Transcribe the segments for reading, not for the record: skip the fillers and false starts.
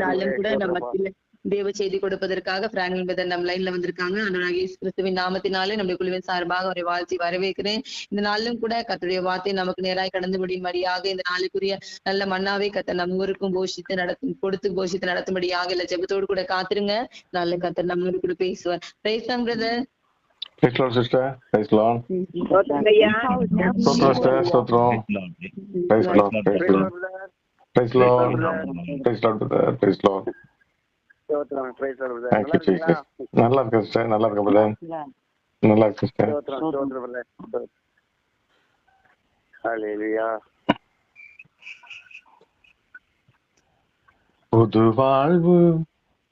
நாளும் கூட நமக்கு தேவ செய்தி கொடுப்பதற்காக பிராங்கின் பிரதர் நம்ம லைன்ல வந்திருக்காங்க. ஆண்டவராகிய இயேசு கிறிஸ்துவின் நாமத்தினாலே நம்முடைய குழுவின் சார்பாக அவரை வாழ்த்தி வரவேற்கிறேன். இந்த நாளிலும் கூட கர்த்தருடைய வார்த்தை நமக்கு நேராய் கடந்து முடியும்படியாக இந்த நாளுக்குரிய நல்ல மன்னாவை கர்த்தர் நம்ம ஊருக்கும் போஷித்து நடத்தும்படியாக இல்ல ஜெபத்தோடு கூட காத்துருங்க. நல்ல கர்த்தர் நம்ம ஊருக்கு கூட பேசுவார். Praise the brother. Praise Lord, sister. Praise Lord. Stotram. Praise Lord. Praise Lord. Praise Lord. Praise Lord, brother. Praise Lord. Thank you, Jesus. நல்லா இருக்கு sister. நல்லா இருக்கு brother. நல்லா இருக்கு sister. Hallelujah. புது வாழ்வு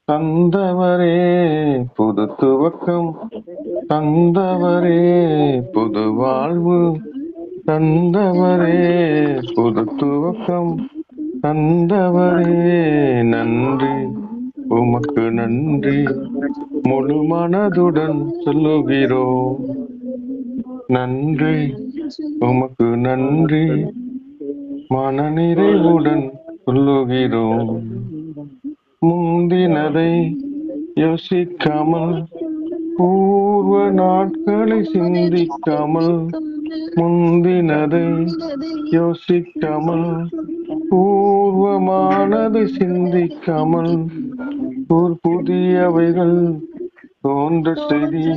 தந்தவரே, புது துவக்கம் தந்தவரே, புது வாழ்வு தந்தவரே, புது துவக்கம் தந்தவரே, நன்றி உமக்கு நன்றி முழு மனதுடன் சொல்லுகிறோம். நன்றி உமக்கு நன்றி மனநிறைவுடன் சொல்லுகிறோம். முந்தினதை யோசிக்காமல், பூர்வ நாட்களை சிந்திக்காமல், முந்தினதை யோசிக்காமல், பூர்வமானதை சிந்திக்காமல், புதியவைகள் தோன்ற செய்தி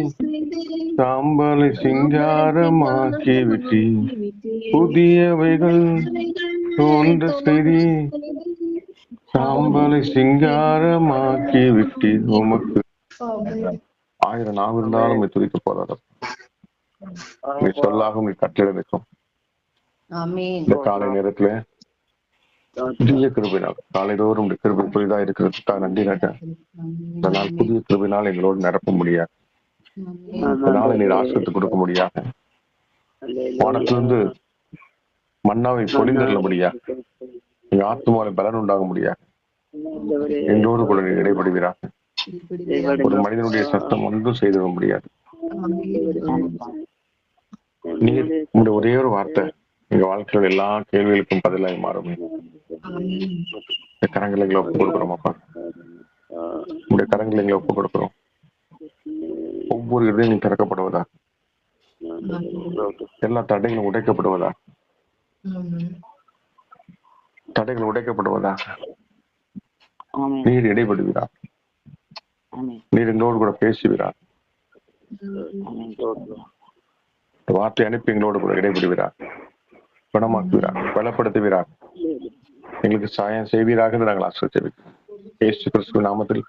சாம்பலை சிங்காரமாக்கி விட்டி. புதியவைகள் தோன்ற செய்தி சாம்பலை சிங்காரமாக்கி விட்டி. உமக்கு 1000 நாள் இருந்தாலும் துதிக்க போதாத நீ சொல்லாகும், நீ கட்டளை நிற்கும். இந்த காலை நேரத்துல புதிய கிருபினால் காலைதோறும் கிருபை புதிதா இருக்கிறதுக்காக நன்றி நாட்டேன். இந்த நாள் புதிய கிருபினால் எங்களோடு நிரப்ப முடியாது. இந்த நாளை நீர் ஆசிரியத்து கொடுக்க முடியாது. வானத்திலிருந்து மன்னாவை பொழிந்தருளபடியா எங்க ஆத்மாவை பலன் உண்டாக முடியாது. எங்களோடு கூட நீர் இடைபடுகிறார். ஒரு மனிதனுடைய சத்தம் ஒன்றும் செய்திட முடியாது. நீர் இந்த ஒரே ஒரு வார்த்தை எங்க வாழ்க்கையோட எல்லா கேள்விகளுக்கும் பதிலாக மாறுமே. கரங்களை எங்களை ஒப்பு கொடுக்குறோம் அப்பா. உங்களுடைய கரங்களை எங்களை ஒப்பு கொடுக்குறோம். ஒவ்வொரு இதயம் திறக்கப்படுவதா, எல்லா தடைகளும் உடைக்கப்படுவதா, தடைகள் உடைக்கப்படுவதா, நீர் இடைபடுகிறார். நீர் எங்களோடு கூட பேசுகிறார். வார்த்தை அனுப்பி எங்களோடு கூட இடைபடுகிறார், குணமாக்குகிறார், பலப்படுத்துகிறார். எங்களுக்கு சாயம் செய்வீராக நாங்கள் ஆசிரியர் இயேசு கிறிஸ்துவ நாமத்தில்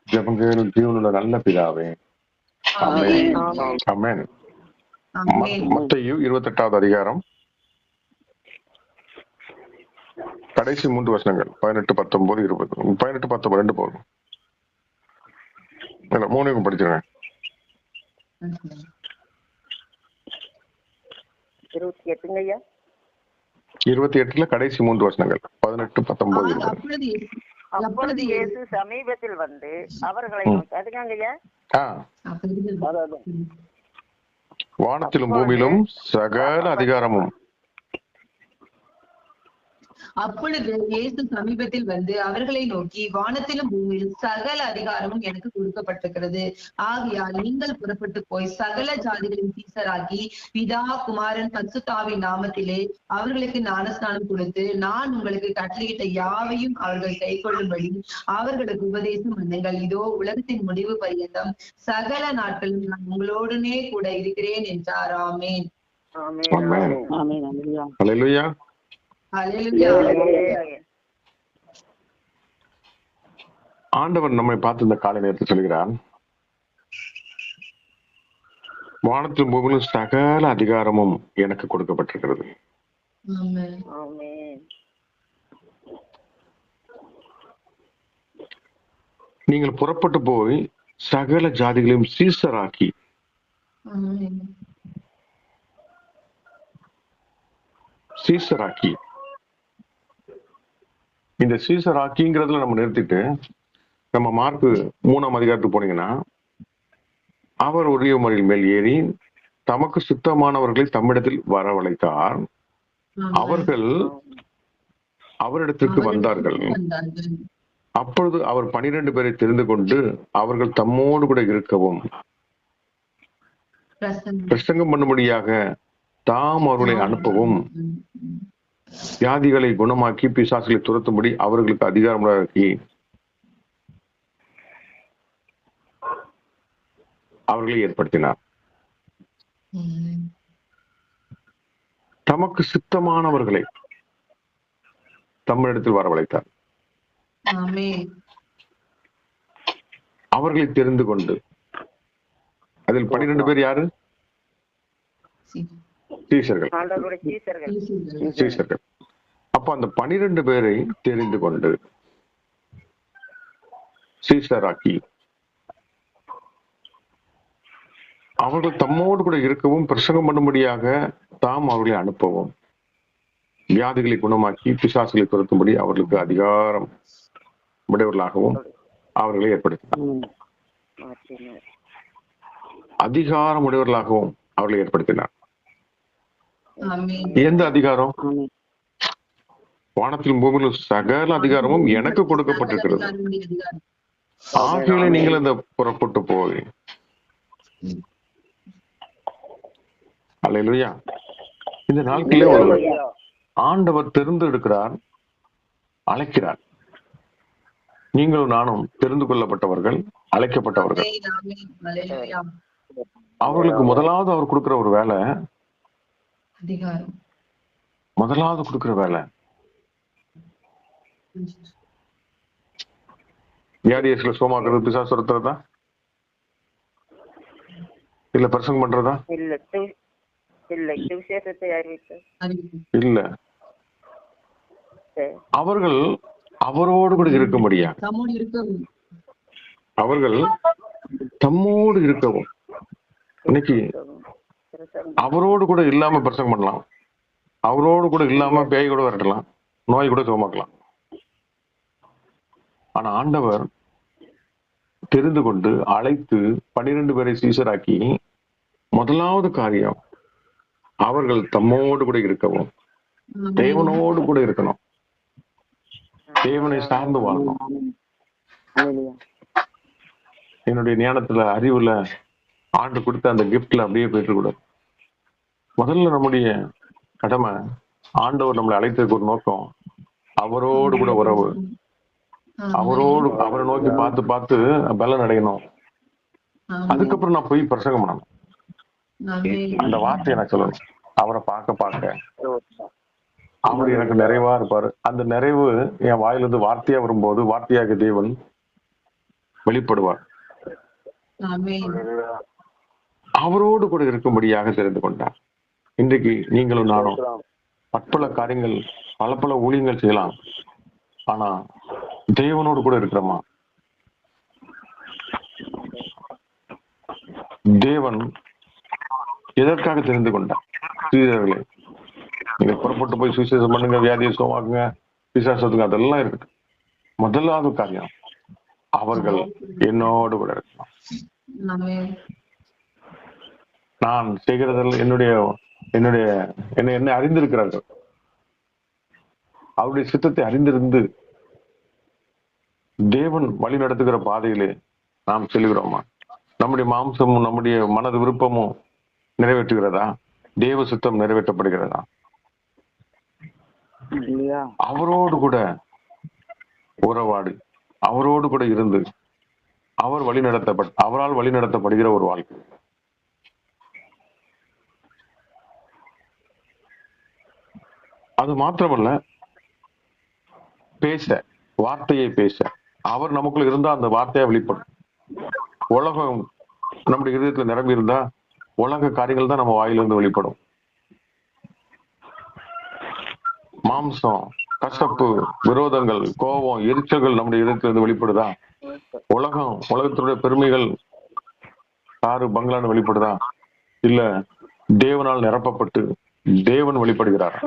ஜெபங்கள் ஜீவனுள்ள நல்ல பிதாவே. ஆமென். ஆமென். மத்தேயு 28வது அதிகாரம் கடைசி 3 வசனங்கள் 18, 19, 20. 18, 19 2 போதும். 3 படிச்சிருங்க. 28ல கடைசி 3 வசனங்கள் 18, 19, 20. அப்பொழுது இயேசு சமீபத்தில் வந்து அவர்களை வானத்திலும் பூமியிலும் சகல அதிகாரமும். அப்பொழுது இயேசு சமீபத்தில் வந்து அவர்களை நோக்கி, வானத்திலும் பூமியிலும் சகல அதிகாரமும் எனக்கு கொடுக்கப்பட்டிருக்கிறது. ஆகையால் நீங்கள் புறப்பட்டு போய் சகல ஜாதிகளின் சீசராகி பிதா குமாரன் பரிசுத்தாவின் நாமத்திலே அவர்களுக்கு ஞானஸ்நானம் கொடுத்து, நான் உங்களுக்கு கட்டளையிட்ட யாவையும் அவர்கள் கைக்கொள்ளும்படி அவர்களுக்கு உபதேசம் பண்ணுங்கள். இதோ உலகத்தின் முடிவு பரியந்தம் சகல நாட்களும் நான் உங்களோடனே கூட இருக்கிறேன் என்றார். ஆமென். ஹல்லேலூயா. ஆண்டவர் நம்மை பார்த்து இந்த காலை நேரத்தில் சொல்கிறார், வானத்திலும் பூமியிலும் சகல அதிகாரமும் எனக்கு கொடுக்கப்பட்டிருக்கிறது. நீங்கள் புறப்பட்டு போய் சகல ஜாதிகளையும் சீசராக்கி. சீசராக்கி, இந்த சீசராக்கிங்கிறதுல நம்ம நிறுத்திட்டு நம்ம மார்க் 3ஆம் அதிகாரத்துக்கு போனீங்கன்னா, அவர் ஒரே மலையின் மேல் ஏறி தமக்கு சுத்தமானவர்களை தம்மிடத்தில் வரவழைத்தார். அவர்கள் அவரிடத்திற்கு வந்தார்கள். அப்பொழுது அவர் 12 பேரை தெரிந்து கொண்டு அவர்கள் தம்மோடு கூட இருக்கவும் பிரசங்கம் பண்ணும்படியாக தாம் அவர்களை அனுப்பவும் வியாதிகளை குணமாக்கி பிசாசுகளை துரத்தும்படி அவர்களுக்கு அதிகாரமாக்கி அவர்களை ஏற்படுத்தினார். தமக்கு சித்தமானவர்களை தமிழிடத்தில் வரவழைத்தார். அவர்களை தெரிந்து கொண்டு அதில் 12 பேர் யாரு? சீஷர்கள். அப்ப அந்த 12 பேரை தெரிந்து கொண்டு சீஷராக்கி அவர்கள் தம்மோடு கூட இருக்கவும் பிரசங்கம் பண்ணும்படியாக தாம் அவர்களை அனுப்பவும் வியாதிகளை குணமாக்கி பிசாசுகளை துரத்தும்படி அவர்களுக்கு அதிகாரம் உடையவர்களாகவும் அவர்களை ஏற்படுத்தினார். அதிகாரம் உடையவர்களாகவும் அவர்களை ஏற்படுத்தினார். எந்த அதிகாரம்? வானத்திலும் பூமியிலும் சகல அதிகாரமும் எனக்கு கொடுக்கப்பட்டிருக்கிறது. ஆகையிலே நீங்கள் அந்த புறப்பட்டு போய் அல்லேலூயா. இந்த நாட்களே ஒரு ஆண்டவர் தெரிந்து எடுக்கிறார், அழைக்கிறார். நீங்களும் நானும் தெரிந்து கொள்ளப்பட்டவர்கள், அழைக்கப்பட்டவர்கள். அவர்களுக்கு முதலாவது அவர் கொடுக்கிற ஒரு வேலை, முதலாவது கொடுக்கிற வேலை வியாதியஸ்ல சோமாக்குறது, பிசாசு துரத்துறதா இல்ல பிரசங்கம் பண்றதா? இல்ல, அவர்கள் அவரோடு கூட இருக்க முடியாது. அவர்கள் தம்மோடு இருக்கவும். இன்னைக்கு அவரோடு கூட இல்லாம பிரசங்கம் பண்ணலாம், அவரோடு கூட இல்லாம பேய் கூட விரட்டலாம், நோய் கூட சுகமாக்கலாம். ஆனா ஆண்டவர் தெரிந்து கொண்டு அழைத்து 12 பேரை சீஷராக்கி முதலாவது காரியம் அவர்கள் தம்மோடு கூட இருக்கவும், தேவனோடு கூட இருக்கணும், தேவனை சார்ந்து வாழணும். என்னுடைய ஞானத்துல, அறிவுல ஆண்டு கொடுத்த அந்த கிஃப்ட்ல அப்படியே போயிட்டு கூட முதல்ல நம்முடைய கடமை, ஆண்டவர் நம்மளை அழைத்ததுக்கு ஒரு நோக்கம், அவரோடு கூட உறவு, அவரோடு அவரை நோக்கி பார்த்து பார்த்து பலன் அடையணும். அதுக்கப்புறம் நான் போய் பிரசங்கம் பண்ணணும். அந்த வார்த்தையை நான் சொல்லணும். அவரை பார்க்க பார்க்க அவர் எனக்கு நிறைவா இருப்பாரு. அந்த நிறைவு என் வாயிலிருந்து வார்த்தையா வரும்போது வார்த்தையாக தேவன் வெளிப்படுவார். அவரோடு கூட இருக்கும்படியாக தெரிந்து கொண்டார். இன்றைக்கு நீங்களும் நானும் பற்பல காரியங்கள், பல பல ஊழியங்கள் செய்யலாம். ஆனா தேவனோடு கூட இருக்கிறோமா? தேவன் எதற்காக தெரிந்து கொண்டார்? சீடர்களை நீங்க புறப்பட்டு போய் சுவிசேஷம் பண்ணுங்க, வியாதியை சுகமாக்குங்க, பிசாசத்துக்கு, அதெல்லாம் இருக்கு. முதலாவது காரியம் அவர்கள் என்னோடு கூட இருக்கணும். நான் செய்கிறதில் என்னுடைய என்னுடைய என்னை அறிந்திருக்கிறார்கள். அவருடைய சித்தத்தை அறிந்திருந்து தேவன் வழி நடத்துகிற பாதையிலே நாம் செல்கிறோமா? நம்முடைய மாம்சமும் நம்முடைய மனது விருப்பமும் நிறைவேற்றுகிறதா? தேவ சித்தம் நிறைவேற்றப்படுகிறதா? அவரோடு கூட உறவாடு, அவரோடு கூட இருந்து அவர் அவரால் வழி நடத்தப்படுகிற ஒரு வாழ்க்கை. அது மாத்திரமல்ல, பேச, வார்த்தையை பேச, அவர் நமக்குள்ள இருந்தா அந்த வார்த்தையா வெளிப்படும். உலகம் நம்முடைய இதயத்துல நிரம்பி இருந்தா உலக காரியங்கள் தான் நம்ம வாயிலிருந்து வெளிப்படும். மாம்சம், கசப்பு, விரோதங்கள், கோபம், எரிச்சல்கள் நம்முடைய இதயத்திலிருந்து வெளிப்படுதா? உலகத்தினுடைய பெருமைகள், காரு பங்களான்னு வெளிப்படுதா? இல்ல தேவனால் நிரப்பப்பட்டு தேவன் வெளிப்படுகிறார்.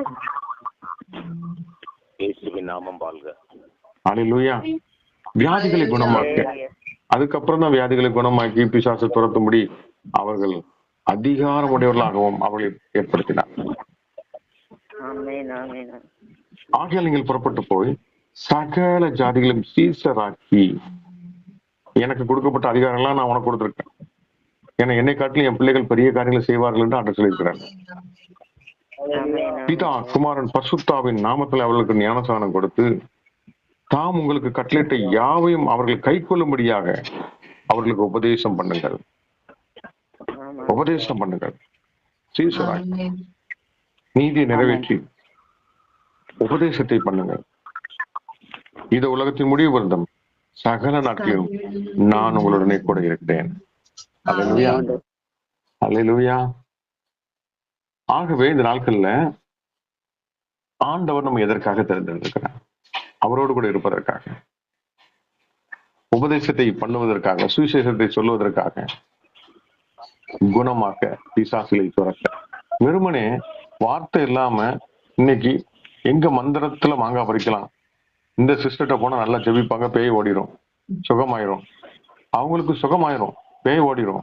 அல்லேலூயா. வியாதிகளை குணமாக்க, அதுக்கப்புறம் தான் வியாதிகளை குணமாக்கி பிசாசை துரத்தும்படி அவர்கள் அதிகாரம் உடையவர்களாகவும் அவர்களை ஏற்படுத்தினார். ஆகையால் நீங்கள் புறப்பட்டு போய் சகல ஜாதிகளையும் சீசராக்கி, எனக்கு கொடுக்கப்பட்ட அதிகாரம் எல்லாம் நான் உனக்கு கொடுத்திருக்கேன். ஏன்னா என்னை காட்டிலும் என் பிள்ளைகள் பெரிய காரியங்களை செய்வார்கள் என்று ஆண்டவர் சொல்லியிருக்கிறார். பிதா குமாரன் பரிசுத்தாவின் நாமத்தில் அவர்களுக்கு ஞானஸ்நானம் கொடுத்து தாம் உங்களுக்கு கட்டளையிட்ட யாவையும் அவர்கள் கை கொள்ளும்படியாக அவர்களுக்கு உபதேசம் பண்ணுங்கள். உபதேசம் பண்ணுங்கள். சீசராக்கி, நீதியை நிறைவேற்றி உபதேசத்தை பண்ணுங்கள். இந்த உலகத்தின் முடிவு வருடம் சகல நாட்களிலும் நான் உங்களுடனே கூட இருக்கிறேன். அல்லேலூயா, அல்லேலூயா. ஆகவே இந்த நாட்கள்ல ஆண்டவர் நம்ம எதற்காக தெரிந்திருக்கிறார்? அவரோடு கூட இருப்பதற்காக, உபதேசத்தை பண்ணுவதற்காக, சுவிசேஷத்தை சொல்வதற்காக, குணமாக்க, பிசாசுகளை துரக்க. வெறுமனே வார்த்தை இல்லாம இன்னைக்கு எங்க மந்திரத்துல மாங்காய் பறிக்கலாம், இந்த சிஸ்டர்ட்ட போனா நல்லா ஜெபிப்பாங்க, பேய் ஓடிடும், சுகமாயிரும், அவங்களுக்கு சுகமாயிரும், பேய் ஓடிடும்.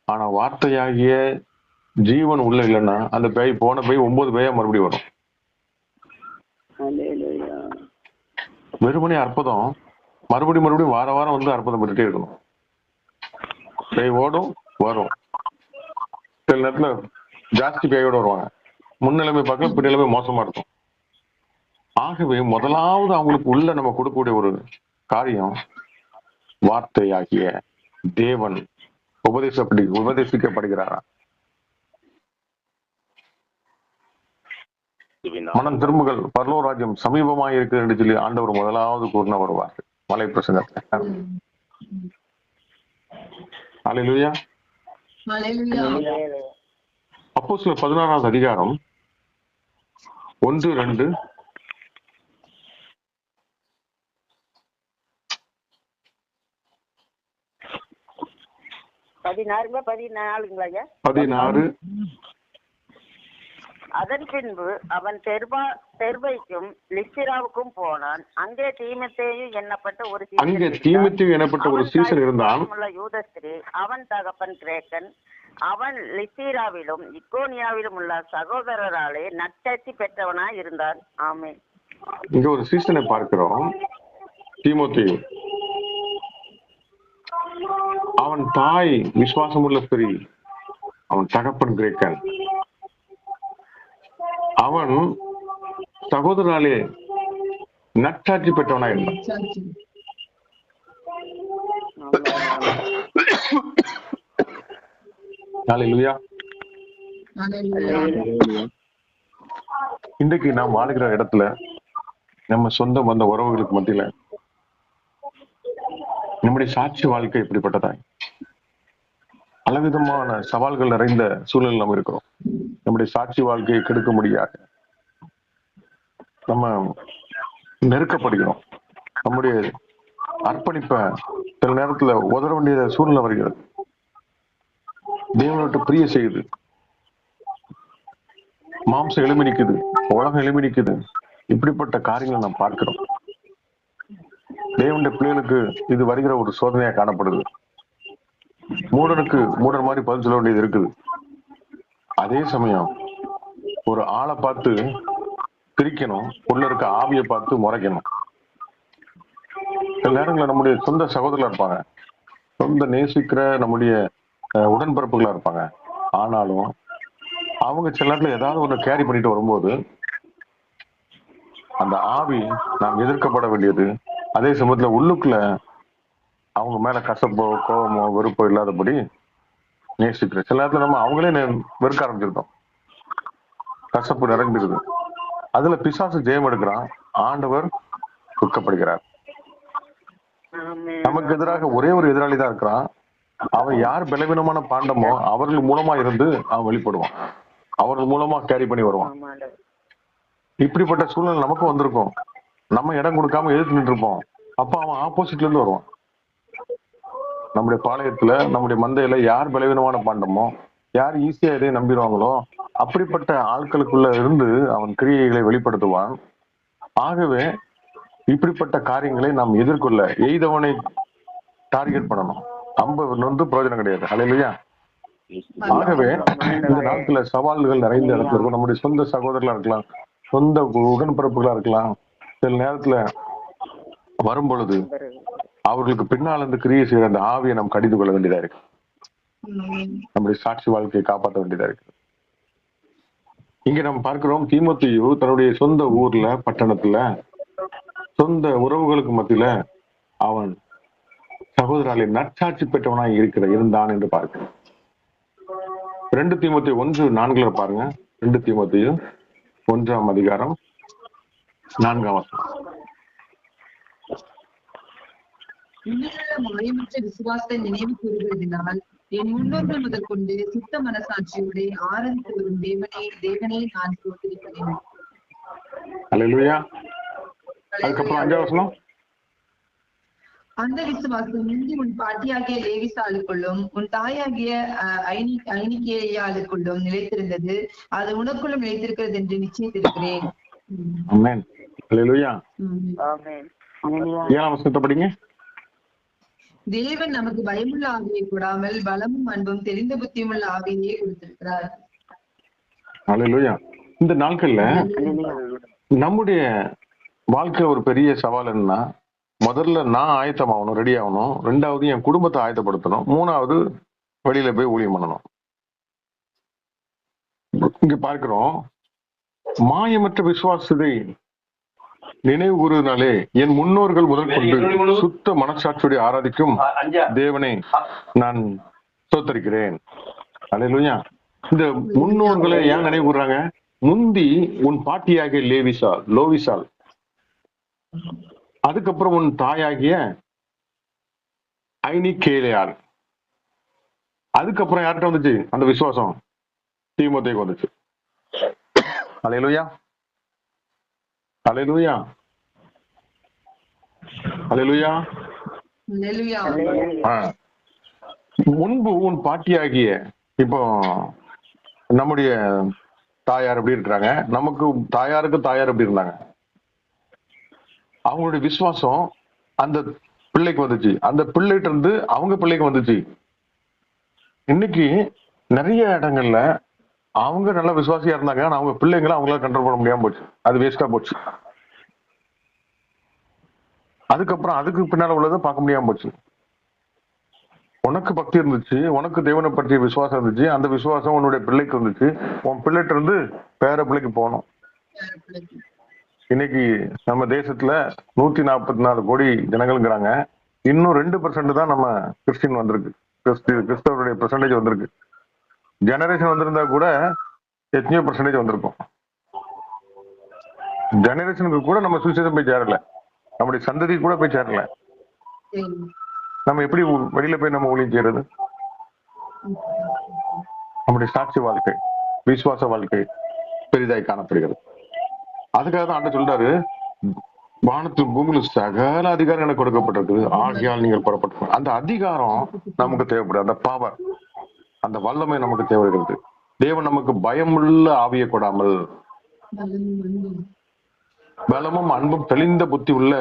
ஆனா வார்த்தையாகிய ஜீவன் உள்ள இல்லைன்னா அந்த பேய் போன பேய் 9 பேயா மறுபடியும் வரும். வெறுமனே அற்புதம் மறுபடியும் வார வாரம் வந்து அற்புதம் பண்ணிட்டே இருக்கணும். பேய் ஓடும், வரும். சில நேரத்துல ஜாஸ்தி பேயோட வருவாங்க. முன்னிலைமை பார்க்கலாம், பின்னிலைமை மோசமா இருக்கும். ஆகவே முதலாவது அவங்களுக்கு உள்ள நம்ம கொடுக்கக்கூடிய ஒரு காரியம் வார்த்தையாகிய தேவன் உபதேசிக்கப்படுகிறாரா? மனம் திரும்புகள், பரலோக ராஜ்யம் சமீபமாக இருக்கு என்று சொல்லி ஆண்டவர் முதலாவது கூறின வருவார் மலை பிரசங்கத்தை. அல்லேலூயா. அப்போஸ்தலர் 16வது அதிகாரம் 1-2. அதன் பின்பு அவன் தெர்பைக்கும் லிஸ்திராவுக்கும் போனான். அங்கே தீமோத்தேயு என்னப்பட்ட ஒரு சீசன் இருந்தான். யூதஸ்திரீ, அவன் தகப்பன் கிரேக்கன். அவன் லிஸ்திராவிலும் இக்கோனியாவிலும் உள்ள சகோதரராலே நற்சாட்சி பெற்றவனாய் இருந்தான். ஆமென். இங்க ஒரு சீசனை பார்க்கிறோம். தீமோத்தேயு, அவன் தாய் விசுவாசமுள்ள ஸ்திரீ, அவன் தகப்பன் கிரேக்கன், அவன் சகோதராலே நற்சாட்சி பெற்றவனா இருந்தான். அல்லேலூயா. இன்றைக்கு நாம் வாழ்கிற இடத்துல நம்ம சொந்த பந்த உறவுகளுக்கு மத்தியில நம்முடைய சாட்சி வாழ்க்கை எப்படிப்பட்டதாய்? பலவிதமான சவால்கள் நிறைந்த சூழல் நம்ம இருக்கிறோம். நம்முடைய சாட்சி வாழ்க்கையை கெடுக்க முடியாது. நம்ம நெருக்கப்படுகிறோம். நம்முடைய அர்ப்பணிப்ப சில நேரத்துல உதற வேண்டிய சூழ்நிலை வருகிறது. தேவனோட்டு பிரிய செய்யுது, மாம்சம் எலுமினிக்குது, உலகம் எலுமினிக்குது. இப்படிப்பட்ட காரியங்களை நாம் பார்க்கிறோம். தேவனுடைய பிள்ளைகளுக்கு இது வருகிற ஒரு சோதனையா காணப்படுது. மூடனுக்கு மூடன் மாதிரி பதில் சொல்ல வேண்டியது இருக்குது. அதே சமயம் ஒரு ஆளை பார்த்து பிரிக்கணும், உள்ள இருக்க ஆவியை பார்த்து முறைக்கணும். சில நேரங்களில் நம்முடைய சொந்த சகோதரர்களா இருப்பாங்க, சொந்த நேசிக்கிற நம்முடைய உடன்பிறப்புகளா இருப்பாங்க. ஆனாலும் அவங்க சில நேரத்துல ஏதாவது ஒண்ணு கேரி பண்ணிட்டு வரும்போது அந்த ஆவி நாம் எதிர்க்கப்பட வேண்டியது. அதே சமயத்துல உள்ளுக்குள்ள அவங்க மேல கசப்போ கோபமோ வெறுப்போ இல்லாதபடி நேசிக்கிற சில நேரத்துல நம்ம அவங்களே வெறுக்க ஆரம்பிச்சிருக்கோம். கசப்பு நிறைஞ்சிருது. அதுல பிசாசு ஜெயம் எடுக்கிறான், ஆண்டவர் துக்கப்படுகிறார். நமக்கு எதிராக ஒரே ஒரு எதிராளி தான் இருக்கிறான். அவன் யார் பலவீனமான பாண்டமோ அவர்கள் மூலமா இருந்து அவன் வெளிப்படுவான், அவர்கள் மூலமா கேரி பண்ணி வருவான். இப்படிப்பட்ட சூழ்நிலை நமக்கும் வந்திருக்கும். நம்ம இடம் கொடுக்காம எதிர்த்து நின்று இருப்போம். அப்ப அவன் ஆப்போசிட்ல இருந்து வருவான். நம்முடைய பாளையத்துல நம்முடைய மந்தையில யார் பலவீனமான பாண்டமோ, யார் ஈஸியா எதையும் நம்பிடுவாங்களோ அப்படிப்பட்ட ஆட்களுக்குள்ள இருந்து அவன் கிரியைகளை வெளிப்படுத்துவான். ஆகவே இப்படிப்பட்ட காரியங்களை நாம் எதிர்கொள்ள எய்தவனை டார்கெட் பண்ணணும். வந்து பிரயோஜனம் கிடையாது. அல்லேலூயா. ஆகவே இந்த நாட்கள சவால்கள் நிறைந்த இடத்துல இருக்கும். நம்முடைய சொந்த சகோதரர்களா இருக்கலாம், சொந்த உடன்பிறப்புகளா இருக்கலாம். சில நேரத்துல வரும் பொழுது அவர்களுக்கு பின்னால் இருந்து கிரியை செய்யற அந்த ஆவியை நாம் கடிந்து கொள்ள வேண்டியதா இருக்கு. நம்முடைய சாட்சி வாழ்க்கையை காப்பாற்ற வேண்டியதா இருக்கு. இங்க நம்ம பார்க்கிறோம், தீமோத்தேயு தன்னுடைய சொந்த ஊர்ல, பட்டணத்துல, சொந்த உறவுகளுக்கு மத்தியில அவன் சகோதராலே நற்சாட்சி பெற்றவனாய் இருந்தான் என்று பார்க்கிறோம். 2 தீமோத்தேயு 1:4 பாருங்க. 2 தீமோத்தேயு 1 4. உன்னிலுள்ள மாயமற்ற விசுவாசத்தை நினைவு கூறுகிறதினால் என் முன்னோர்கள் முதல் கொண்டு சுத்த மனசாட்சியோட ஆராதித்து வரும் தேவனே நான் ஸ்தோத்திரிக்கிறேன். அல்லேலூயா. அதுக்கப்புறம் 5 அந்த விசுவாசம் முந்தி உன் பாட்டியாகிய லேவிசாளுக்குள்ளும் உன் தாயாகிய ஐனிக்கேயாளுக்குள்ளும் நிலைத்திருந்தது. அது உனக்குள்ளும் நிலைத்திருக்கிறது என்று நிச்சயித்திருக்கிறேன். ஆமென். அல்லேலூயா. ஆமென். 7 படிங்க. தேவன் நமக்கு பயமுள்ள ஆவியை கொடாமல் பலமும் அன்பும் தெரிந்த புத்தியுமுள்ள ஆவியை கொடுத்திருக்கிறார். அல்லேலூயா. இந்த நாட்கள்ல நம்முடைய வாழ்க்கை ஒரு பெரிய சவால் என்னன்னா, முதல்ல நான் ஆயத்தமாகணும், ரெடி ஆகணும். 2வது என் குடும்பத்தை ஆயத்தப்படுத்தணும். 3வது வெளியில போய் ஊழியம் பண்ணணும். இங்க பார்க்கிறோம், மாயமற்ற விசுவாசத்தை நினைவு கூறுவதனாலே என் முன்னோர்கள் முதல் கொண்டு சுத்த மனசாட்சியோட ஆராதிக்கும் தேவனை நான் ஸ்தோத்திரிக்கிறேன். அல்லேலூயா. இந்த முன்னோர்களை ஏன் நினைவு கூறுறாங்க? முந்தி உன் பாட்டியாகிய லோவிசால், அதுக்கப்புறம் உன் தாயாகிய ஐனிக்கேயாள், அதுக்கப்புறம் யார்கிட்ட வந்துச்சு அந்த விசுவாசம்? தீமோத்தேயுக்கு வந்துச்சு. அல்லேலூயா. அல்லேலூயா. அல்லேலூயா. முன்பு உன் பாட்டியாகிய, இப்போ நம்முடைய தாயார் எப்படி இருக்கிறாங்க, நமக்கு தாயாருக்கு தாயார் எப்படி இருந்தாங்க, அவங்களுடைய விசுவாசம் அந்த பிள்ளைக்கு வந்துச்சு, அந்த பிள்ளைகிட்ட இருந்து அவங்க பிள்ளைக்கு வந்துச்சு. இன்னைக்கு நிறைய இடங்கள்ல அவங்க நல்ல விசுவாசியா இருந்தாங்க, ஆனா அவங்க பிள்ளைங்களை அவங்களால கண்ட்ரோல் பண்ண முடியாம போச்சு. அது வேஸ்டா போச்சு. அதுக்கப்புறம் அதுக்கு பின்னால உள்ளதை பார்க்க முடியாம போச்சு. உனக்கு பக்தி இருந்துச்சு, உனக்கு தேவனை பற்றிய விசுவாசம் இருந்துச்சு, அந்த விசுவாசம் உன்னுடைய பிள்ளைக்கு இருந்துச்சு, உன் பிள்ளைகிட்ட இருந்து பேர பிள்ளைக்கு போகணும். இன்னைக்கு நம்ம தேசத்துல 144 கோடி ஜனங்கள்ங்கிறாங்க. இன்னும் 2% தான் நம்ம கிறிஸ்டின் வந்திருக்கு, கிறிஸ்தவருடைய பெர்சன்டேஜ் வந்திருக்கு. ஜெனரேஷன் வந்திருந்தா கூட எத்தனையோ பெர்சன்டேஜ் வந்திருக்கும். ஜெனரேஷனுக்கு கூட நம்ம சுவிசேஷம் போய் சேரல, நம்முடைய சந்ததி கூட போய் சேரல. நம்ம எப்படி வெளியில போய் நம்ம ஊழியம் செய்யறது? நம்முடைய சாட்சி வாழ்க்கை, விசுவாச வாழ்க்கை பெரிதாய் காணப்படுகிறது. அதுக்காக தான் ஆண்டு சொல்றாரு, வானத்து பூமியில சகல அதிகாரம் எனக்கு கொடுக்கப்பட்டிருக்குது, ஆகையால் நீங்கள் புறப்பட்டு. அந்த அதிகாரம் நமக்கு தேவைப்படுது, அந்த பவர், அந்த வல்லமை நமக்கு தேவைப்படுகிறது. தேவன் நமக்கு பயமுள்ள ஆவியை கொடாமல் பலமும் அன்பும் தெளிந்த புத்தி உள்ள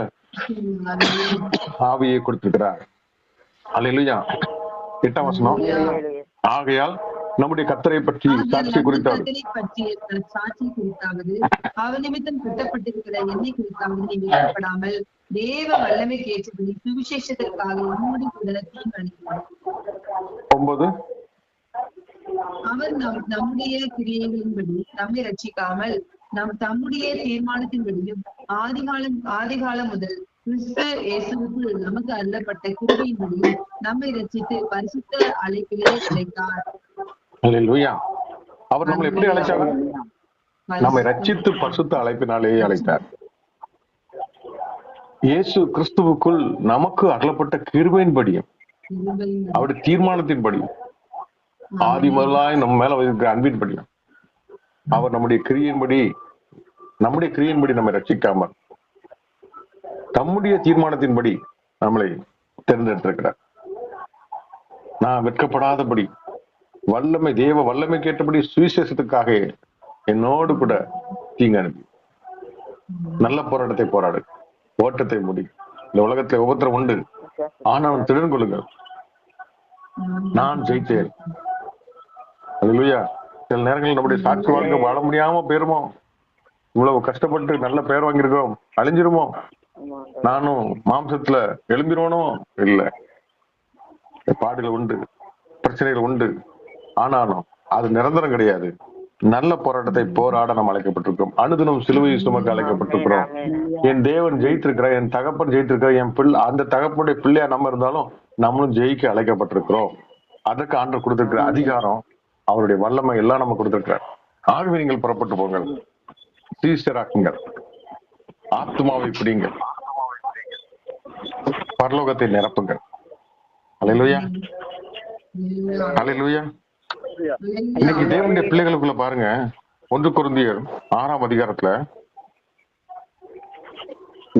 ஆவியை கொடுத்திருக்கிறார். அல்லேலூயா. 8 ஆகையால் நம்முடைய கர்த்தரை பற்றி சாட்சி குறித்தாவது அவர் நிமித்தம் கட்டப்பட்டிருக்கிற என்னை குறித்தாவது நீ வெட்கப்படாமல் தேவ வல்லமை கேட்டபடி சுவிசேஷத்திற்காக என்னோடு கூட தீர்மானிக்கிறார். 9 அவர் நம்முடைய கிரியைகளின்படி நம்மை ரட்சிக்காமல் தம்முடைய தீர்மானத்தின்படியும் ஆதிகாலம் முதல் கிறிஸ்து இயேசுவுக்கு நமக்கு அருளப்பட்ட கிருபையின்படியும் நம்மை ரட்சித்து பரிசுத்த அழைப்பிலே அழைத்தார். அல்லேலூயா. அவர் நம்மளை எப்படி அழைச்சாங்க? நம்மை ரட்சித்து பரிசுத்த அழைப்பினாலேயே அழைத்தார். இயேசு கிறிஸ்துவுக்குள் நமக்கு அருளப்பட்ட கிருபையின்படியும் அவருடைய தீர்மானத்தின்படியும் ஆதி முதலாய் நம்ம மேல இருக்கிற அன்பின்படியும் அவர் நம்முடைய கிரியின்படி நம்மை ரட்சிக்காமல் தம்முடைய தீர்மானத்தின்படி நம்மளை தேர்ந்தெடுத்திருக்கிறார். நான் வெட்கப்படாதபடி வல்லமை, தேவ வல்லமை கேட்டபடி சுவிசேஷத்துக்காக என்னோடு கூட தீங்கு அனுப்பி நல்ல போராட்டத்தை போராடு, ஓட்டத்தை முடி. இந்த உலகத்துல உபத்திரம் உண்டு, ஆனால் திடன் கொள்ளுங்கள், நான் ஜெயித்தேன். அல்லேலூயா. சில நேரங்களில் நம்முடைய சாட்சி வாழ்க்கை வாழ முடியாம போயிருமோ, இவ்வளவு கஷ்டப்பட்டு நல்ல பெயர் வாங்கியிருக்கோம், அழிஞ்சிருமோ, நானும் மாம்சத்துல எழும்பிடுவனோ? இல்ல, பாடுகள் உண்டு, பிரச்சனைகள் உண்டு, ஆனாலும் அது நிரந்தரம் கிடையாது. நல்ல போராட்டத்தை போராட நாம் அழைக்கப்பட்டிருக்கோம். அனுதினம் சிலுவை சுமக்க அழைக்கப்பட்டிருக்கிறோம். என் தேவன் ஜெயித்திருக்கிறார், என் தகப்பன் ஜெயித்திருக்கிறார், என் பிள்ளை அந்த தகப்பனுடைய பிள்ளையா நம்ம இருந்தாலும் நம்மளும் ஜெயிக்க அழைக்கப்பட்டிருக்கிறோம். அதற்கு ஆண்டவர் கொடுத்திருக்கிற அதிகாரம், அவருடைய வல்லமை எல்லாம் நம்ம கொடுத்திருக்கிறார். ஆகவே நீங்கள் புறப்பட்டு போங்கள், சீஷராக்குங்கள், ஆத்மாவை பிடிங்கள், பரலோகத்தை நிரப்புங்கள். அல்லேலூயா, அல்லேலூயா. இன்னைக்கு தேவனுடைய பிள்ளைகளுக்குள்ள பாருங்க, 1 கொரிந்தியர் 6ஆம் அதிகாரத்துல,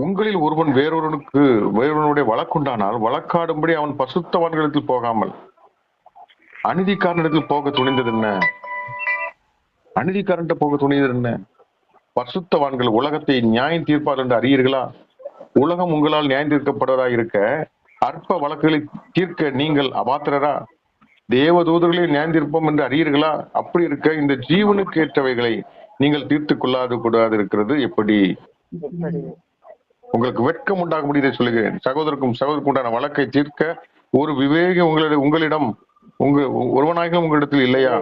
உங்களில் ஒருவன் வேறொருவனுடைய வழக்குண்டானால் வழக்காடும்படி அவன் பசுத்தவான்களிடத்தில் போகாமல் அநீதிக்காரனிடத்தில் போக துணிந்தது என்ன? அநீதிக்காரன்ட்ட போக துணிந்தது என்ன? பசுத்தவான்கள் உலகத்தை நியாயம் தீர்ப்பார் என்று அறியீர்களா? உலகம் உங்களால் நியாயம் தீர்க்கப்படுவதாக இருக்க அற்ப வழக்குகளை தீர்க்க நீங்கள் அபாத்திரரா? தேவதூதர்களை நியாயம் தீர்ப்போம் என்று அறியீர்களா? அப்படி இருக்க இந்த ஜீவனுக்கு ஏற்றவைகளை நீங்கள் தீர்த்துக் கூடாது இருக்கிறது எப்படி? உங்களுக்கு வெட்கம் உண்டாக முடியதை சொல்லுகிறேன். சகோதரருக்கும் உண்டான வழக்கை தீர்க்க ஒரு விவேக உங்களிடம் ஒருவனாக உங்களிடத்தில் இல்லையா?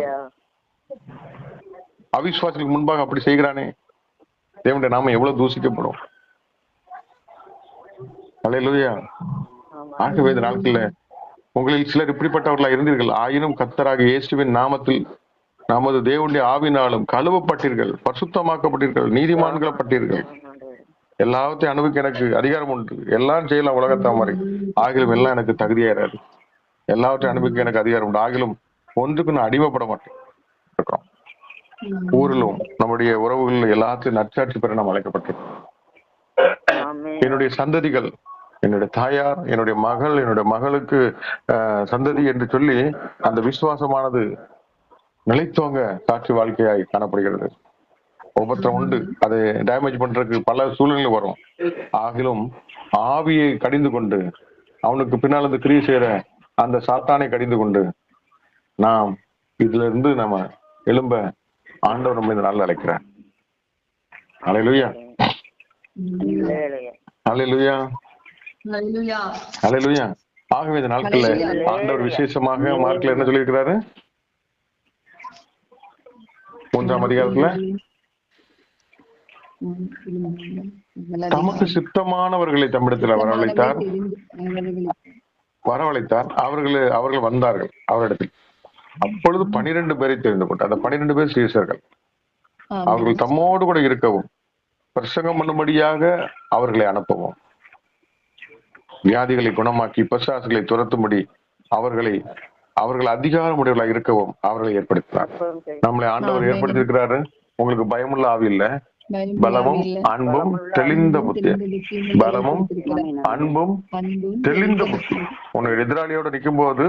அவிசுவாசிகளுக்கு முன்பாக அப்படி செய்கிறானே, தேவனுடைய நாம எவ்வளவு தூசிக்கப்படும். அல்லேலூயா. ஆகவே இந்த நாட்கள்ல உங்களில் சிலர் இப்படிப்பட்டவர்களா இருந்தீர்கள். ஆயினும் கர்த்தராக இயேசுவின் நாமத்தில் நமது தேவனுடைய ஆவினாலும் கழுவப்பட்டீர்கள், பரிசுத்தமாக்கப்பட்டீர்கள், நீதிமான்களப்பட்டீர்கள். எல்லாத்தையும் அனுபவிக்க எனக்கு அதிகாரம் உண்டு. எல்லாம் செய்யலாம் உலகத்தை மாதிரி, ஆகிலும் எல்லாம் எனக்கு தகுதியாயிராது. எல்லாவற்றையும் அனுபவிக்க எனக்கு அதிகாரம் உண்டு, ஆகிலும் ஒன்றுக்கு நான் அடிமைப்பட மாட்டேன். இருக்கிறோம் ஊரிலும் நம்முடைய உறவுகளில் எல்லாத்தையும் நற்சாட்சி பெற நாம் அழைக்கப்பட்டிருக்கோம். என்னுடைய சந்ததிகள், என்னுடைய தாயார், என்னுடைய மகள், என்னுடைய மகளுக்கு சந்ததி என்று சொல்லி அந்த விசுவாசமானது நிலைத்தோங்க சாட்சி வாழ்க்கையாய் காணப்படுகிறது. ஒவ்வொருத்தரும் உண்டு, அதை டேமேஜ் பண்றதுக்கு பல சூழ்நிலை வரும். ஆகிலும் ஆவியை கடிந்து கொண்டு அவனுக்கு பின்னால் இருந்து கிரியை செய்யற அந்த சாத்தானை கடிந்து கொண்டு நாம் இதுல இருந்து நம்ம எழும்ப ஆண்டவர் நம்ம இந்த நாள் அழைக்கிறார். அல்லேலூயா, அல்லேலூயா, அல்லேலூயா. ஆகவே இந்த நாட்கள்ல ஆண்டவர் விசேஷமாக மார்க்ல என்ன சொல்லியிருக்கிறாரு? 3ஆம் அதிகாரத்துல தமக்கு சித்தமானவர்களை தம்மிடத்தில் வரவழைத்தார். அவர்கள் வந்தார்கள் அவரிடத்தில். அப்பொழுது 12 பேரை தெரிந்து கொண்டார். அந்த 12 பேர் சீஷர்கள். அவர்கள் தம்மோடு கூட இருக்கவும் பிரசங்கம் பண்ணும்படியாக அவர்களை அனுப்பவும், வியாதிகளை குணமாக்கி பிசாசுகளை துரத்தும்படி அவர்கள் அதிகாரமுடையவர்களாக இருக்கவும் அவர்களை ஏற்படுத்தினார். நம்மளை ஆண்டவர் ஏற்படுத்தி இருக்கிறாரு. உங்களுக்கு பயமுள்ள ஆவி இல்ல, பலமும் அன்பும் தெளிந்த புத்தி. பலமும் அன்பும் தெளிந்த புத்தி. உன்னை எதிராளியோட நிக்கும் போது,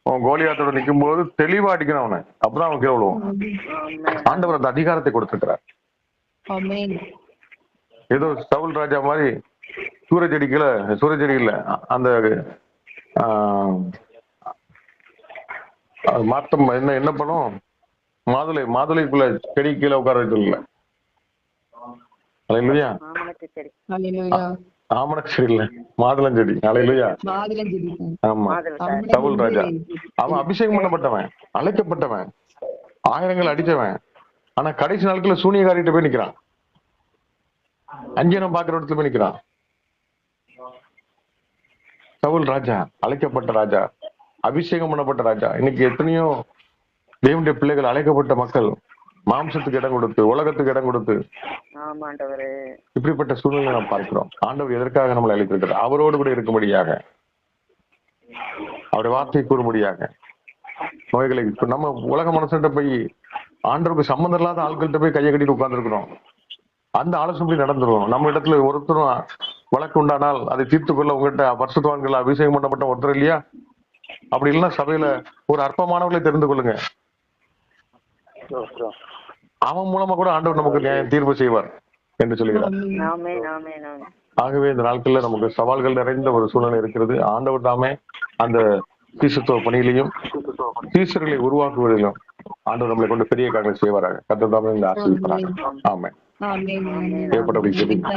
உன் கோலியாத்தோட நிக்கும் போது தெளிவா அடிக்கணும் அவனை, அப்பதான் அவன் கீழே விழுவான். ஆண்டவர் அந்த அதிகாரத்தை கொடுத்திருக்கிறார். ஏதோ சவுல் ராஜா மாதிரி சூரஜெடி இல்ல, அந்த மாத்தம் என்ன பண்ணும், மாதுளைக்குள்ள செடி கீழே உட்கார வைக்கல. அல்லேலூயா. ஆமணக்கு செடி இல்ல, மாதுளஞ்செடி. அல்லேலூயா. ஆமா, சவுல் ராஜா அவன் அபிஷேகம் பண்ணப்பட்டவன், அழைக்கப்பட்டவன், ஆயிரங்கள் அடிச்சவன். ஆனா கடைசி நாட்கள்ல சூனியக்காரிட்ட போய் நிக்கிறான், அஞ்சனம் பாக்குற இடத்துல போய் நிக்கிறான். சவுல் ராஜா, அழைக்கப்பட்ட ராஜா, அபிஷேகம் பண்ணப்பட்ட ராஜா. இன்னைக்கு எத்தனையோ தேவனுடைய பிள்ளைகள், அழைக்கப்பட்ட மக்கள் மாம்சத்துக்கு இடம் கொடுத்து, உலகத்துக்கு இடம் கொடுத்து இப்படிப்பட்ட சூழ்நிலை நாம் பார்க்கிறோம். ஆண்டவர் எதற்காக நம்மளை அழைத்திருக்கிறார்? அவரோடு கூட இருக்கும்படியாக, அவருடைய வார்த்தையை கூறும்படியாக. நோய்களை இப்ப நம்ம உலக மனசுகிட்ட போய், ஆண்டவருக்கு சம்பந்தம் இல்லாத ஆட்கள்கிட்ட போய் கையை கட்டிட்டு உட்கார்ந்துருக்கிறோம். அந்த ஆலோசனை நடந்துரும். நம்ம இடத்துல ஒருத்தரும் வழக்கு உண்டானால் அதை தீர்த்து கொள்ள உங்ககிட்ட பரிசுத்தவான்கள் அபிஷேகம் பண்ணப்பட்ட ஒருத்தர் இல்லையா? அப்படி இல்லைன்னா சபையில ஒரு அற்பமானவர்களை தெரிந்து கொள்ளுங்க. அவன் மூலமா கூட ஆண்டவர் நமக்கு தீர்ப்பு செய்வார் என்று சொல்லுகிறார். ஆகவே இந்த நாட்கள்ல நமக்கு சவால்கள் நிறைந்த ஒரு சூழ்நிலை இருக்கிறது. ஆண்டவர் தாமே அந்த சீசத்துவ பணியிலையும் சீசர்களை உருவாக்குவதிலும் ஆண்டவர் நம்மளை கொண்டு பெரிய காரியங்களை செய்வாராக. கர்த்தர் தாமே இந்த ஆசீர்வதிப்பாராக. ஆமென். தேவைப்பட்டபடி ஜெபிங்க.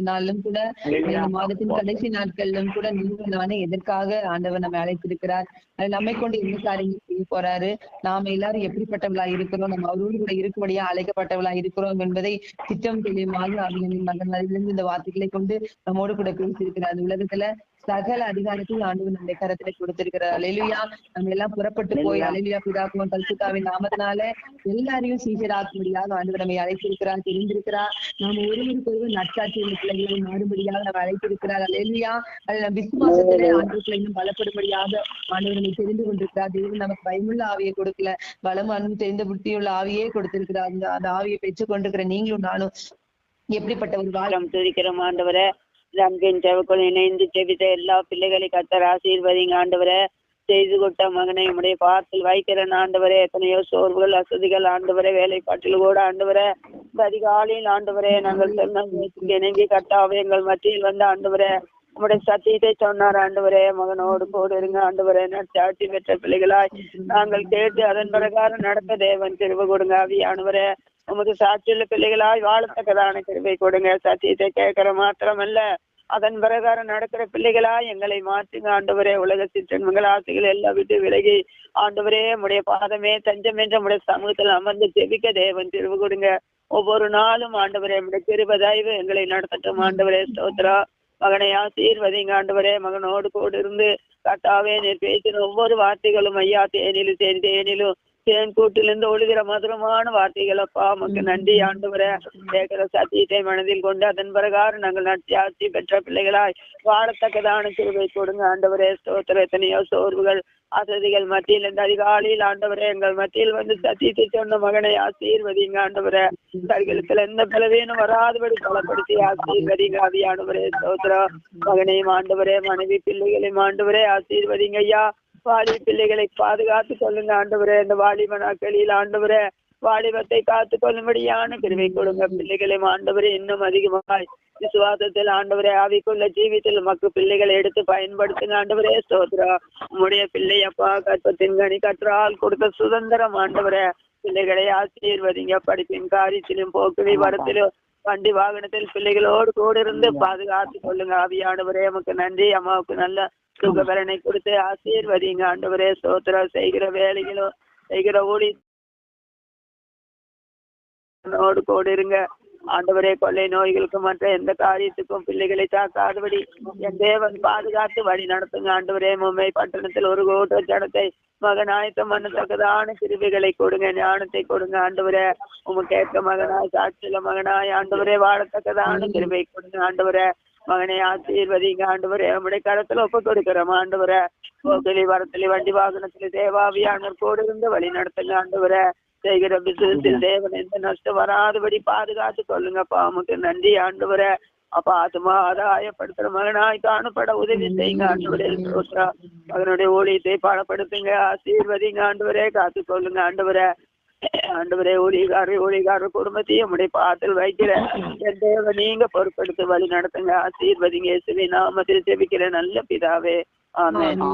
நாளும் கூட இந்த மாதத்தின் கடைசி நாட்களிலும் கூட நீங்கள் நானே எதற்காக ஆண்டவர் நம்ம அழைத்திருக்கிறார், அது நம்மை கொண்டு என்ன காரியங்கள் செய்ய போறாரு, நாம எல்லாரும் எப்படிப்பட்டவளா இருக்கிறோம், நம்ம அவரோடு கூட இருக்கும்படியா அழைக்கப்பட்டவளா இருக்கிறோம் என்பதை திட்டம் தெளிவாக ஆவியானவரின் மகனாரிலிருந்து இந்த வார்த்தைகளை கொண்டு நம்மோடு கூட பேசியிருக்கிறார். அந்த உலகத்துல சகல அதிகாரத்தையும் ஆண்டவர் நம்முடைய கரத்துல கொடுத்திருக்கிறார். அல்லேலூயா. நம்ம எல்லாம் புறப்பட்டு போய் அல்லேலூயா பிதாக்கும் பரிசுத்தாவின் நாமத்தினால எல்லாரையும் சீஷராக்கும்படியாக ஆண்டவர் நம்மை அழைத்திருக்கிறார், தெரிந்திருக்கிறார். நாம ஒருவருக்கொருவர் நற்சாட்சி உள்ள பிள்ளைகளை மாறும்படியாக நம்ம அழைத்திருக்கிறார். அல்லேலூயா. அது நம்ம விசுவாசத்துல ஆண்டவர்களை இன்னும் பலப்படும்படியாக ஆண்டவர் நம்மை தெரிந்து கொண்டிருக்கிறார். தேவன் நமக்கு பயமுள்ள ஆவியை கொடுக்கல, பலம் அன்பு தெரிந்த புத்தியுள்ள ஆவியே கொடுத்திருக்கிறார். அந்த ஆவியை பெற்றுக் கொண்டிருக்கிற நீங்களும் நானும் எப்படிப்பட்ட ஒரு வாரம் துதிக்கிறோம் ஆண்டவரே. அன்பின் செவக்குள் இணைந்து செவித்த எல்லா பிள்ளைகளை கர்த்தர் ஆசீர்வதிங்க ஆண்டவரே. செய்து கொட்ட மகனை உடைய பாத்தில் வைக்கிறேன் ஆண்டவரே. எத்தனையோ சோர்வுகள் அசதிகள் ஆண்டவரே, வேலைப்பாட்டில் கூட ஆண்டவரே, இந்த அதிகாலையில் ஆண்டவரே நாங்கள் சொன்ன இணங்கி கர்த்தாவே எங்கள் மத்தியில் வந்து ஆண்டவரே உங்களுடைய சத்தியத்தை சொன்னார் ஆண்டவரே. மகனோடு கூட இருங்க ஆண்டவரே. நற்சாட்சி பெற்ற பிள்ளைகளாய் நாங்கள் கேட்டு அதன் பிரகாரம் நடத்த தேவன் கிருபை கொடுங்க ஆவியானவரே. உமது சாட்சியுள்ள பிள்ளைகளாய் வாழத்தக்கதான கிருபை கொடுங்க. சத்தியத்தை கேட்கிற மாத்திரமல்ல, அதன் பிரகாரம் நடக்கிற பிள்ளைகளாய் எங்களை மாற்றுங்க ஆண்டவரே. உலக சிற்றன்மங்கள் ஆசைகள் எல்லாம் விட்டு விலகி ஆண்டவரே உடைய பாதமே தஞ்சம் என்ற உடைய சமூகத்தில் அமர்ந்து ஜெபிக்க தேவன் கிருபை கொடுங்க. ஒவ்வொரு நாளும் ஆண்டவரே உடைய கிருபை தயவு எங்களை நடத்தட்டும் ஆண்டவரே. ஸ்தோத்திரம். மகனை ஆசீர்வதிங்க ஆண்டவரே. மகனோடு கூட இருந்து கர்த்தாவே நீர் பேசின ஒவ்வொரு வார்த்தைகளும் ஐயா தேனிலும் தேனிலும் தேன் கூட்டிலிருந்து ஒழுகிற மதுரமான வார்த்தைகள் அப்பா உமக்கு நன்றி ஆண்டவரே. கேட்கிற சத்தியத்தை மனதில் கொண்டு அதன் பிரகாரம் நாங்கள் நற்சாட்சி பெற்ற பிள்ளைகளாய் வாழத்தக்கதான கிருபை கொடுங்க ஆண்டவரே. ஸ்தோத்திரம். எத்தனையோ சோர்வுகள் அசதிகள் மத்தியில் இந்த அதிகாலையில் ஆண்டவரே எங்கள் மத்தியில் வந்து சத்தியத்தை சொன்ன மகனை ஆசீர்வதிங்க ஆண்டவரே. கருகளுக்கு எந்த பிளவேனும் வராதபடி பலப்படுத்தி ஆசீர்வதிங்க ஆவியானவரே. ஸ்தோத்திரம். மகனையும் ஆண்டவரே, மனைவி பிள்ளைகளையும் ஆண்டவரே ஆசீர்வதிங்க ஐயா. வாலிப பிள்ளைகளை பாதுகாத்து கொள்ளுங்க ஆண்டவரே. இந்த வாலிப நாட்களில் ஆண்டவரே வாலிபத்தை காத்து கொள்ளும்படியான கிருபை கொடுங்க. பிள்ளைகளையும் ஆண்டவரே இன்னும் அதிகமாய் விசுவாசத்தில் ஆண்டவரே ஆவிக்குள்ள ஜீவித்தில் மக்கள் பிள்ளைகளை எடுத்து பயன்படுத்துங்க ஆண்டவரே. ஸ்தோத்திரம். உம்முடைய பிள்ளை அப்பா கற்பத்தின் கனி கற்றால் கொடுத்த சுதந்திரம் ஆண்டவரே. பிள்ளைகளை ஆசீர்வதிங்க. படிப்பின் காரியத்திலும் போக்குவி வரத்திலும் வண்டி வாகனத்தில் பிள்ளைகளோடு கூட இருந்து பாதுகாத்து கொள்ளுங்க ஆவியானவரே. நமக்கு நன்றி. அம்மாவுக்கு நல்ல சுகபலனை கொடுத்து ஆசீர்வதிங்க ஆண்டவரே. ஸ்தோத்திரம். செய்கிற வேலைகளும் செய்கிற ஊழி கூட இருங்க ஆண்டவரே. கொள்ளை நோய்களுக்கு மற்ற எந்த காரியத்துக்கும் பிள்ளைகளை தாக்காதபடி என் தேவன் பாதுகாத்து வழி நடத்துங்க ஆண்டவரே. மும்பை பட்டணத்தில் ஒரு கோட்ட ஜனத்தை மகனாயத்தம் பண்ணத்தக்கதான கிருபைகளை கொடுங்க, ஞானத்தை கொடுங்க ஆண்டவரே. உமக்கேற்க மகனாய் சாட்சியில மகனாய் ஆண்டவரே வாழத்தக்கதான கிருபை கொடுங்க ஆண்டவரே. மகனை ஆசீர்வதிங்க ஆண்டவரே. நம்முடைய கரத்துல ஒப்பு கொடுக்கிறோம் ஆண்டவரே. போக்கிலி வரத்திலே வண்டி வாகனத்திலே தேவாவியானவர் கூட இருந்து வழி நடத்துங்க ஆண்டவரே. செய்கிற பிசினஸில் தேவன் எந்த நஷ்டம் வராதபடி பாதுகாத்து கொள்ளுங்கப்பா. உமக்கு நன்றி ஆண்டவரே. அப்பா ஆத்மா ஆதாயப்படுத்துற மகனாய் காணப்பட உதவி செய்யுங்க ஆண்டவரே. மகனுடைய ஊழியத்தை பாடப்படுத்துங்க, ஆசீர்வதிங்க ஆண்டவரே. காத்து கொள்ளுங்க ஆண்டவரே. ஆண்டவரே ஊழியக்காரர் குடும்பத்தையும் உடைய பாத்தில் வைக்கிற என் தேவ நீங்க பொறுப்படுத்தி வழி நடத்துங்க, ஆசீர்வதிங்க. இயேசுவின் நாமத்தில் ஜெபிக்கிற நல்ல பிதாவே. ஆமென்.